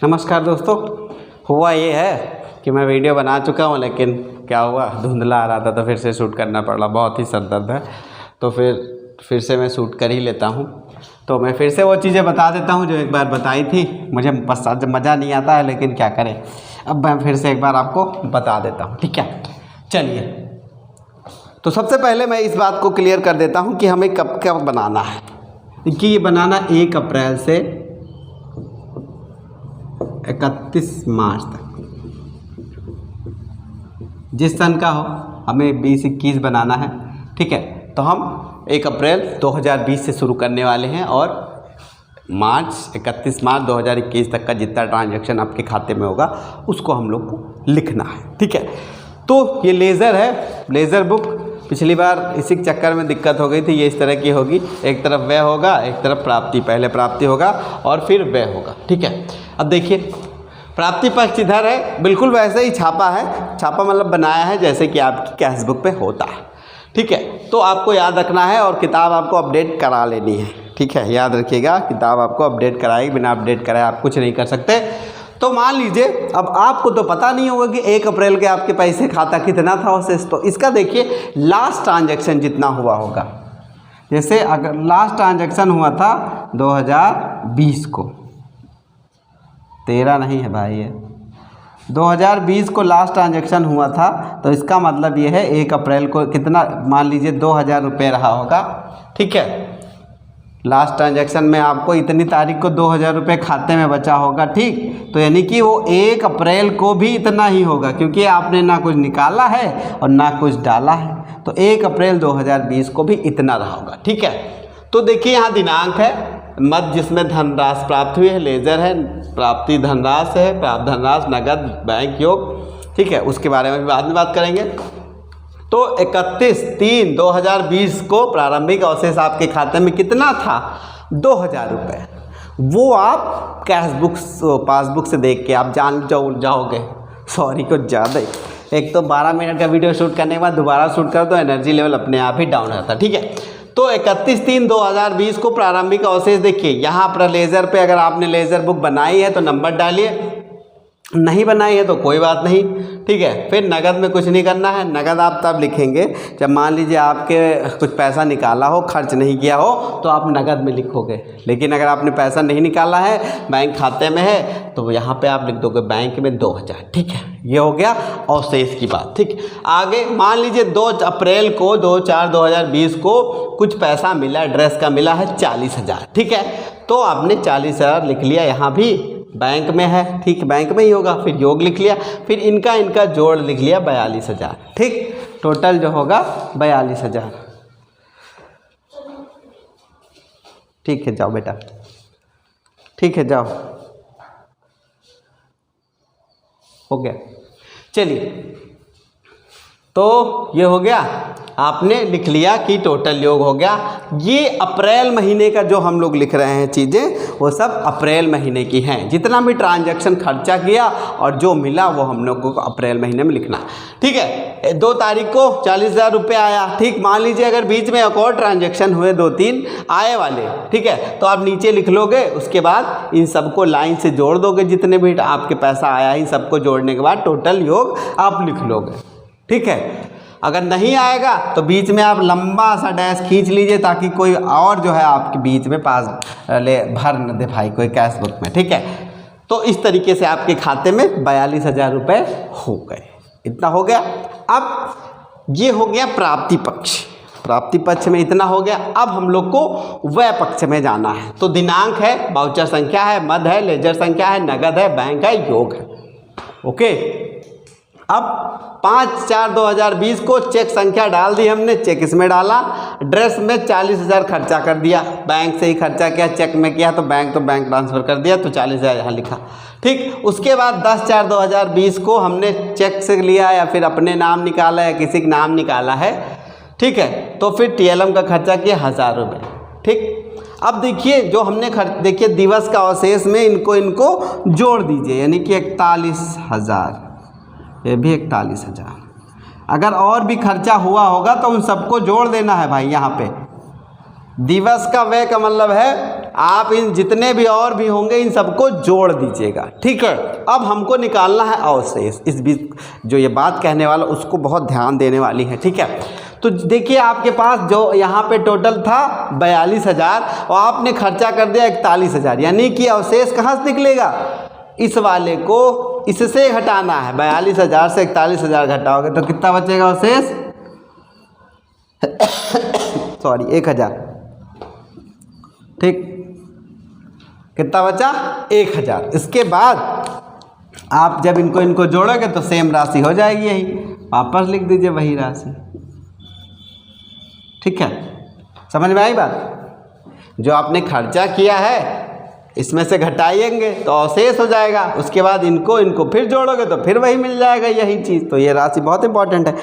नमस्कार दोस्तों। हुआ ये है कि मैं वीडियो बना चुका हूँ, लेकिन क्या हुआ, धुंधला आ रहा था तो फिर से शूट करना पड़ा। बहुत ही सर दर्द है, तो फिर से मैं शूट कर ही लेता हूँ। तो मैं फिर से वो चीज़ें बता देता हूँ जो एक बार बताई थी। मुझे बस मज़ा नहीं आता है, लेकिन क्या करें, अब मैं फिर से एक बार आपको बता देता हूँ। ठीक है, चलिए। तो सबसे पहले मैं इस बात को क्लियर कर देता हूँ कि हमें कब कब बनाना है। कि ये बनाना 1 अप्रैल से 31 मार्च तक, जिस सन का हो, हमें 20-21 बनाना है। ठीक है, तो हम 1 अप्रैल 2020 से शुरू करने वाले हैं और 31 मार्च 2021 तक का जितना ट्रांजैक्शन आपके खाते में होगा उसको हम लोग को लिखना है। ठीक है, तो ये लेज़र है, लेज़र बुक। पिछली बार इसी चक्कर में दिक्कत हो गई थी। ये इस तरह की होगी, एक तरफ व्यय होगा, एक तरफ प्राप्ति। पहले प्राप्ति होगा और फिर व्यय होगा। ठीक है, अब देखिए, प्राप्ति पक्ष इधर है, बिल्कुल वैसे ही छापा है। छापा मतलब बनाया है जैसे कि आपकी कैश बुक पे होता है। ठीक है, तो आपको याद रखना है और किताब आपको अपडेट करा लेनी है। ठीक है, याद रखिएगा, किताब आपको अपडेट कराएगी, बिना अपडेट कराए आप कुछ नहीं कर सकते। तो मान लीजिए, अब आपको तो पता नहीं होगा कि 1 अप्रैल के आपके पैसे खाता कितना था उसे, तो इसका देखिए लास्ट ट्रांजैक्शन जितना हुआ होगा। जैसे अगर लास्ट ट्रांजैक्शन हुआ था 2020 को, 13 नहीं है भाई, ये 2020 को लास्ट ट्रांजैक्शन हुआ था, तो इसका मतलब ये है 1 अप्रैल को कितना, मान लीजिए 2000 रुपये रहा होगा। ठीक है, लास्ट ट्रांजैक्शन में आपको इतनी तारीख को 2000 रुपये खाते में बचा होगा। ठीक, तो यानी कि वो 1 अप्रैल को भी इतना ही होगा, क्योंकि आपने ना कुछ निकाला है और ना कुछ डाला है। तो 1 अप्रैल 2020 को भी इतना रहा होगा। ठीक है, तो देखिए यहाँ दिनांक है, मध्य जिसमें धनराशि प्राप्त हुई है, लेजर है, प्राप्ति धनराशि है, प्राप्त धनराशि, नगद, बैंक योग। ठीक है, उसके बारे में भी बाद में बात करेंगे। तो 31/3/2020 को प्रारंभिक अवशेष आपके खाते में कितना था, 2000 रुपये। वो आप कैश बुक पासबुक से देख के आप जान जाओगे। सॉरी, कुछ ज़्यादा ही, एक तो 12 मिनट का वीडियो शूट करने के बाद दोबारा शूट कर दो, एनर्जी लेवल अपने आप ही डाउन रहता है। ठीक है, तो 31/3/2020 को प्रारंभिक अवशेष देखिए यहाँ पर लेज़र पे, अगर आपने लेज़र बुक बनाई है तो नंबर डालिए, नहीं बनाई है तो कोई बात नहीं। ठीक है, फिर नगद में कुछ नहीं करना है। नगद आप तब लिखेंगे जब मान लीजिए आपके कुछ पैसा निकाला हो, खर्च नहीं किया हो, तो आप नगद में लिखोगे। लेकिन अगर आपने पैसा नहीं निकाला है, बैंक खाते में है, तो यहाँ पे आप लिख दोगे बैंक में 2000। ठीक है, ये हो गया अवशेष की बात। ठीक, आगे मान लीजिए 2 अप्रैल को 2/4/2020 को कुछ पैसा मिला, ड्रेस का मिला है 40,000। ठीक है, तो आपने 40,000 लिख लिया, यहाँ भी बैंक में है। ठीक, बैंक में ही होगा, फिर योग लिख लिया, फिर इनका जोड़ लिख लिया 42,000। ठीक, टोटल जो होगा 42,000। ठीक है, जाओ बेटा, ठीक है, जाओ, हो गया। चलिए, तो ये हो गया, आपने लिख लिया कि टोटल योग हो गया। ये अप्रैल महीने का जो हम लोग लिख रहे हैं चीज़ें, वो सब अप्रैल महीने की हैं। जितना भी ट्रांजैक्शन खर्चा किया और जो मिला वो हम लोगों को अप्रैल महीने में लिखना। ठीक है, 2 तारीख को 40,000 रुपये आया। ठीक, मान लीजिए अगर बीच में एक और ट्रांजैक्शन हुए 2-3 आए वाले, ठीक है, तो आप नीचे लिख लोगे। उसके बाद इन सबको लाइन से जोड़ दोगे, जितने भी आपके पैसा आया, इन सबको जोड़ने के बाद टोटल योग आप लिख लोगे। ठीक है, अगर नहीं आएगा तो बीच में आप लंबा सा डैश खींच लीजिए, ताकि कोई और जो है आपके बीच में पास भर न दे भाई कोई कैश बुक में। ठीक है, तो इस तरीके से आपके खाते में 42,000 रुपये हो गए। इतना हो गया। अब ये हो गया प्राप्ति पक्ष। प्राप्ति पक्ष में इतना हो गया। अब हम लोग को व्यय पक्ष में जाना है। तो दिनांक है, वाउचर संख्या है, मद है, लेजर संख्या है, नगद है, बैंक है, योग है। ओके, अब 5/4/2020 को चेक संख्या डाल दी हमने, चेक इसमें डाला। ड्रेस में 40,000 खर्चा कर दिया, बैंक से ही खर्चा किया, चेक में किया तो बैंक ट्रांसफ़र कर दिया, तो 40,000 यहाँ लिखा। ठीक, उसके बाद 10/4/2020 को हमने चेक से लिया या फिर अपने नाम निकाला या किसी के नाम निकाला है। ठीक है, तो फिर TLM का खर्चा किया 1000 रुपये। ठीक, अब देखिए जो हमने देखिए दिवस का अवशेष में इनको जोड़ दीजिए, यानी कि 41,000, ये भी 41,000। अगर और भी खर्चा हुआ होगा तो उन सबको जोड़ देना है भाई। यहाँ पे दिवस का व्यय का मतलब है आप इन जितने भी और भी होंगे इन सबको जोड़ दीजिएगा, ठीक है। अब हमको निकालना है अवशेष। इस बीच जो ये बात कहने वाला उसको बहुत ध्यान देने वाली है, ठीक है। तो देखिए आपके पास जो यहाँ पे टोटल था 42,000 और आपने खर्चा कर दिया 41,000, यानी कि अवशेष कहाँ से निकलेगा, इस वाले को इससे घटाना है। 42,000 से 41,000 घटाओगे तो कितना बचेगा अवशेष सॉरी 1,000, ठीक, कितना बचा 1,000। इसके बाद आप जब इनको जोड़ोगे तो सेम राशि हो जाएगी, यही वापस लिख दीजिए वही राशि, ठीक है। समझ में आई बात। जो आपने खर्चा किया है इसमें से घटाएंगे तो अवशेष हो जाएगा, उसके बाद इनको फिर जोड़ोगे तो फिर वही मिल जाएगा यही चीज़। तो ये राशि बहुत इंपॉर्टेंट है।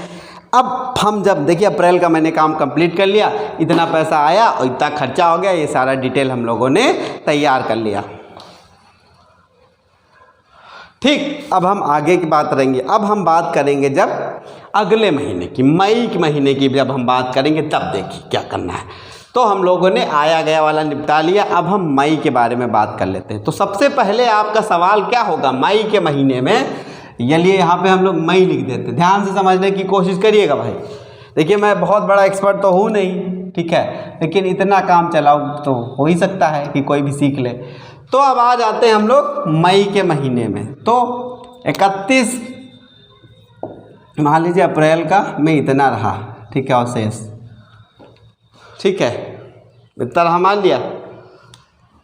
अब हम जब देखिए अप्रैल का मैंने काम कंप्लीट कर लिया, इतना पैसा आया और इतना खर्चा हो गया, ये सारा डिटेल हम लोगों ने तैयार कर लिया, ठीक। अब हम आगे की बात करेंगे। अब हम बात करेंगे जब अगले महीने की, मई के महीने की जब हम बात करेंगे तब देखिए क्या करना है। तो हम लोगों ने आया गया वाला निपटा लिया, अब हम मई के बारे में बात कर लेते हैं। तो सबसे पहले आपका सवाल क्या होगा, मई के महीने में, चलिए यहाँ पे हम लोग मई लिख देते हैं। ध्यान से समझने की कोशिश करिएगा भाई। देखिए मैं बहुत बड़ा एक्सपर्ट तो हूँ नहीं, ठीक है, लेकिन इतना काम चलाओ तो हो ही सकता है कि कोई भी सीख ले। तो अब आ जाते हैं हम लोग मई के महीने में। तो 31 मान लीजिए अप्रैल का में इतना रहा, ठीक है, अवशेष, ठीक है, इतना रहा मान लिया।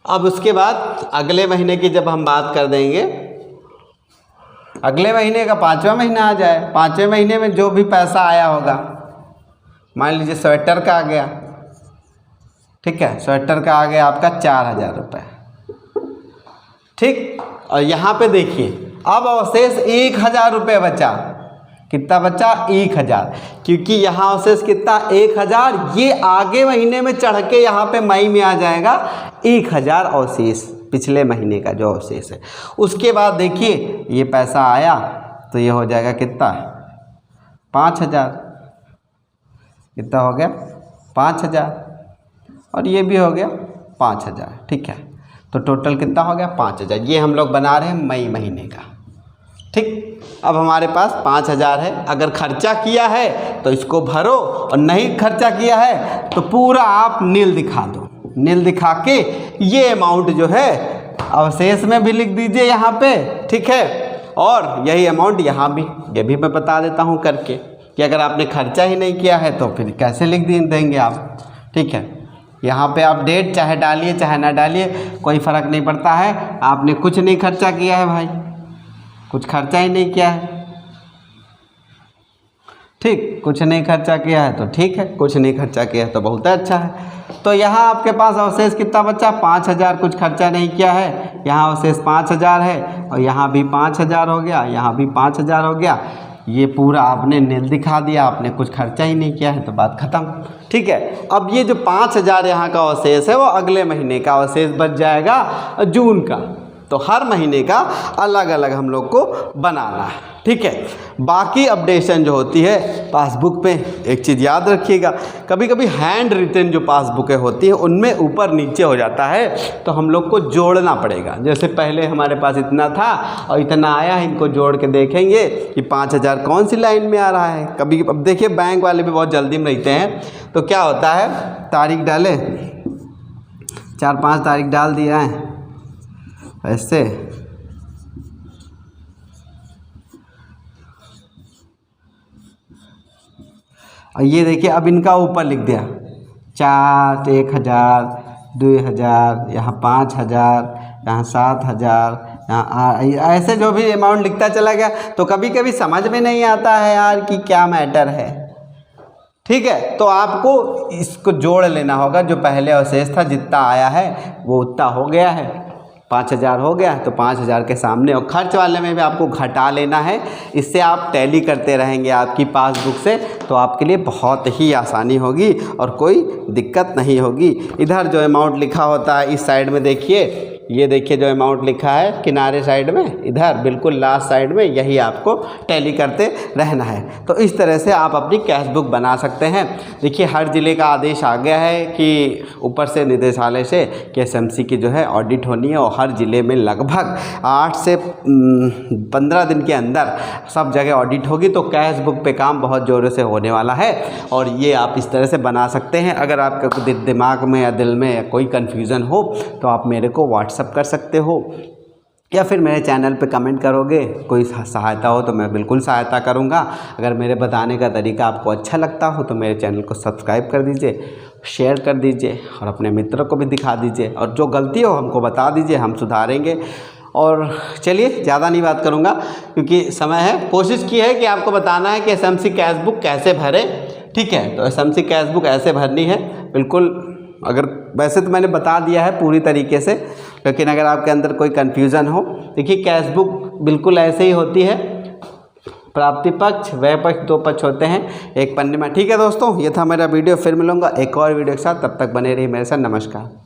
अब उसके बाद अगले महीने की जब हम बात कर देंगे, अगले महीने का 5वां महीना आ जाए, 5वें महीने में जो भी पैसा आया होगा, मान लीजिए स्वेटर का आ गया, ठीक है, स्वेटर का आ गया आपका 4,000 रुपये, ठीक। और यहाँ पे देखिए अब अवशेष 1,000 रुपये बचा, कितना बचा 1,000, क्योंकि यहाँ अवशेष कितना 1,000, ये आगे महीने में चढ़ के यहाँ पे मई में आ जाएगा 1,000 अवशेष, पिछले महीने का जो अवशेष है। उसके बाद देखिए ये पैसा आया तो ये हो जाएगा कितना 5,000, कितना हो गया 5,000, और ये भी हो गया 5,000, ठीक है। तो टोटल कितना हो गया 5,000। ये हम लोग बना रहे हैं मई महीने का, ठीक। अब हमारे पास 5,000 है। अगर खर्चा किया है तो इसको भरो, और नहीं खर्चा किया है तो पूरा आप नील दिखा दो। नील दिखा के ये अमाउंट जो है अवशेष में भी लिख दीजिए यहाँ पे, ठीक है, और यही अमाउंट यहाँ भी, ये भी मैं बता देता हूँ करके कि अगर आपने खर्चा ही नहीं किया है तो फिर कैसे लिख देंगे आप, ठीक है। यहाँ पे आप डेट चाहे डालिए चाहे ना डालिए, कोई फ़र्क नहीं पड़ता है। आपने कुछ नहीं खर्चा किया है भाई, कुछ खर्चा ही नहीं किया है, ठीक, कुछ नहीं खर्चा किया है तो ठीक है, कुछ नहीं खर्चा किया है तो बहुत अच्छा है। तो यहाँ आपके पास अवशेष कितना बचा 5,000, कुछ खर्चा नहीं किया है, यहाँ अवशेष 5,000 है, और यहाँ भी 5,000 हो गया, यहाँ भी 5,000 हो गया। ये पूरा आपने नील दिखा दिया, आपने कुछ खर्चा ही नहीं किया है, तो बात ख़त्म, ठीक है। अब ये जो 5,000 यहाँ का अवशेष है वो अगले महीने का अवशेष बच जाएगा जून का। तो हर महीने का अलग अलग हम लोग को बनाना है, ठीक है। बाकी अपडेशन जो होती है पासबुक पे, एक चीज़ याद रखिएगा, कभी कभी हैंड रिटन जो पासबुकें होती हैं उनमें ऊपर नीचे हो जाता है, तो हम लोग को जोड़ना पड़ेगा। जैसे पहले हमारे पास इतना था और इतना आया है, इनको जोड़ के देखेंगे कि 5,000 कौन सी लाइन में आ रहा है। कभी अब देखिए बैंक वाले भी बहुत जल्दी में रहते हैं, तो क्या होता है तारीख डाले, 4-5 तारीख डाल दिया है ऐसे, और ये देखिए अब इनका ऊपर लिख दिया 4, 1,000, 2,000, यहाँ 5,000, यहाँ 7,000, यहाँ ऐसे जो भी अमाउंट लिखता चला गया। तो कभी कभी समझ में नहीं आता है यार कि क्या मैटर है, ठीक है। तो आपको इसको जोड़ लेना होगा, जो पहले अवशेष था जितना आया है वो उतना हो गया है, 5,000 हो गया, तो 5,000 के सामने, और खर्च वाले में भी आपको घटा लेना है। इससे आप टैली करते रहेंगे आपकी पासबुक से, तो आपके लिए बहुत ही आसानी होगी और कोई दिक्कत नहीं होगी। इधर जो अमाउंट लिखा होता है इस साइड में देखिए ये देखिए जो अमाउंट लिखा है किनारे साइड में, इधर बिल्कुल लास्ट साइड में, यही आपको टैली करते रहना है। तो इस तरह से आप अपनी कैश बुक बना सकते हैं। देखिए हर ज़िले का आदेश आ गया है कि ऊपर से निदेशालय से कि एसएमसी की जो है ऑडिट होनी है, और हर ज़िले में लगभग 8 से 15 दिन के अंदर सब जगह ऑडिट होगी। तो कैश बुक पे काम बहुत ज़ोरों से होने वाला है, और ये आप इस तरह से बना सकते हैं। अगर आपके दिमाग में या दिल में कोई कन्फ्यूज़न हो तो आप मेरे को व्हाट्सअप कर सकते हो, या फिर मेरे चैनल पे कमेंट करोगे। कोई सहायता हो तो मैं बिल्कुल सहायता करूँगा। अगर मेरे बताने का तरीका आपको अच्छा लगता हो तो मेरे चैनल को सब्सक्राइब कर दीजिए, शेयर कर दीजिए, और अपने मित्रों को भी दिखा दीजिए, और जो गलती हो हमको बता दीजिए, हम सुधारेंगे। और चलिए ज़्यादा नहीं बात करूँगा क्योंकि समय है। कोशिश की है कि आपको बताना है कि एसएमसी कैश बुक कैसे भरें, ठीक है। तो एसएमसी कैश बुक ऐसे भरनी है बिल्कुल। अगर वैसे तो मैंने बता दिया है पूरी तरीके से, लेकिन अगर आपके अंदर कोई कन्फ्यूज़न हो, देखिए कैश बुक बिल्कुल ऐसे ही होती है। प्राप्ति पक्ष, व्यय पक्ष, 2 पक्ष होते हैं एक पन्ने में, ठीक है दोस्तों। ये था मेरा वीडियो, फिर मिलूँगा एक और वीडियो के साथ। तब तक बने रहिए मेरे साथ। नमस्कार।